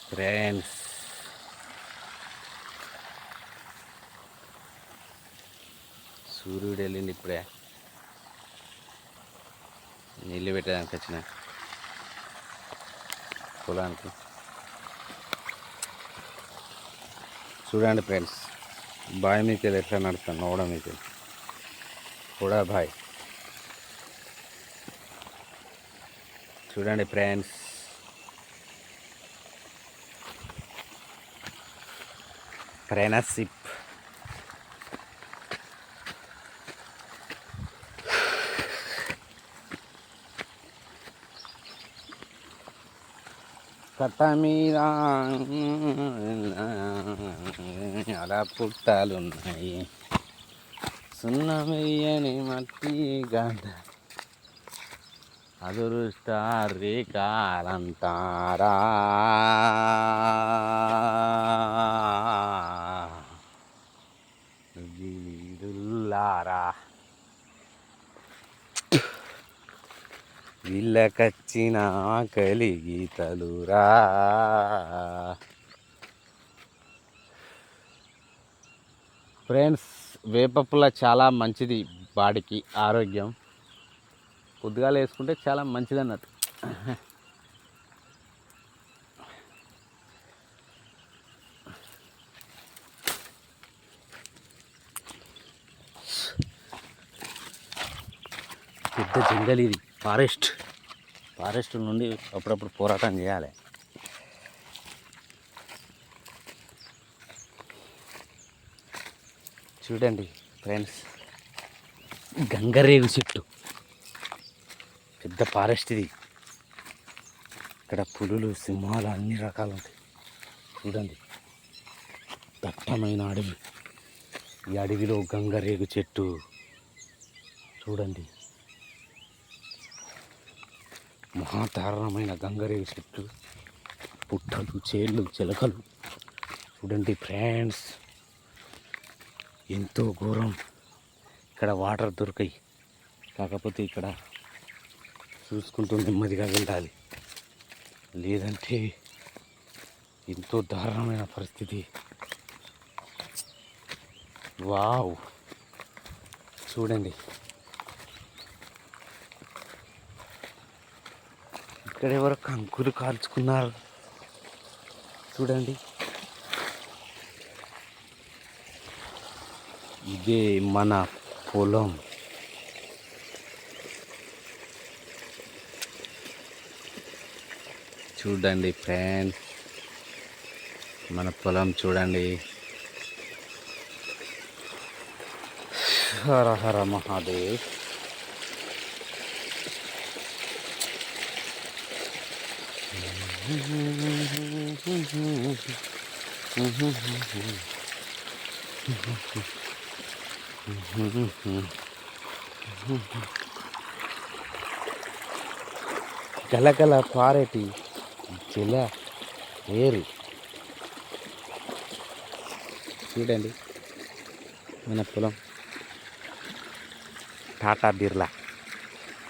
Friends సూర్యుడు వెళ్ళింది ఇప్పుడే. నీళ్ళు పెట్టడానికి వచ్చిన పొలానికి. చూడండి ఫ్రెండ్స్, బాయ్ మీకు ఎట్లా నడుస్తాను నోవడం మీకు కూడా బాయ్. చూడండి ఫ్రెండ్స్, ఫ్రెండ్షిప్ కట్ట మీద అలా పుట్టాలున్నాయి, సున్నమెయ్యని మట్టి గడ్డ, అదురుష్టారి కాలంతారా. వీరుల్లారా, వీళ్ళకచ్చిన కలిగీతలురా. ఫ్రెండ్స్, వేపపుల్ల చాలా మంచిది బాడీకి, ఆరోగ్యం. పొద్దుగాల వేసుకుంటే చాలా మంచిది అన్నట్టు. పెద్ద జంగల్ ఇది, ఫారెస్ట్ నుండి అప్పుడప్పుడు పోరాటం చేయాలి. చూడండి ఫ్రెండ్స్, గంగరేగు చెట్టు, పెద్ద ఫారెస్ట్ ఇది. ఇక్కడ పులులు, సింహాలు అన్ని రకాలు ఉంటాయి. చూడండి, దట్టమైన అడవి. ఈ అడవిలో గంగరేగు చెట్టు చూడండి, మహాదారుణమైన గంగరేగు చెట్టు, పుట్టలు, చేళ్ళు, చిలకలు. చూడండి ఫ్రెండ్స్, ఎంతో ఘోరం. ఇక్కడ వాటర్ దొరికాయి, కాకపోతే ఇక్కడ చూసుకుంటూ నెమ్మదిగా వెళ్ళాలి, లేదంటే ఎంతో దారుణమైన పరిస్థితి. వావ్, చూడండి ఇక్కడ ఎవరో కంకులు కాల్చుకున్నారు. చూడండి, ఇదే మన పొలం. చూడండి ఫ్రెండ్స్, మన పొలం చూడండి. హర హర మహాదేవ్. గలగల పారేటి జల ఏరు. చూడండి మన పొలం, టాటా బిర్లా.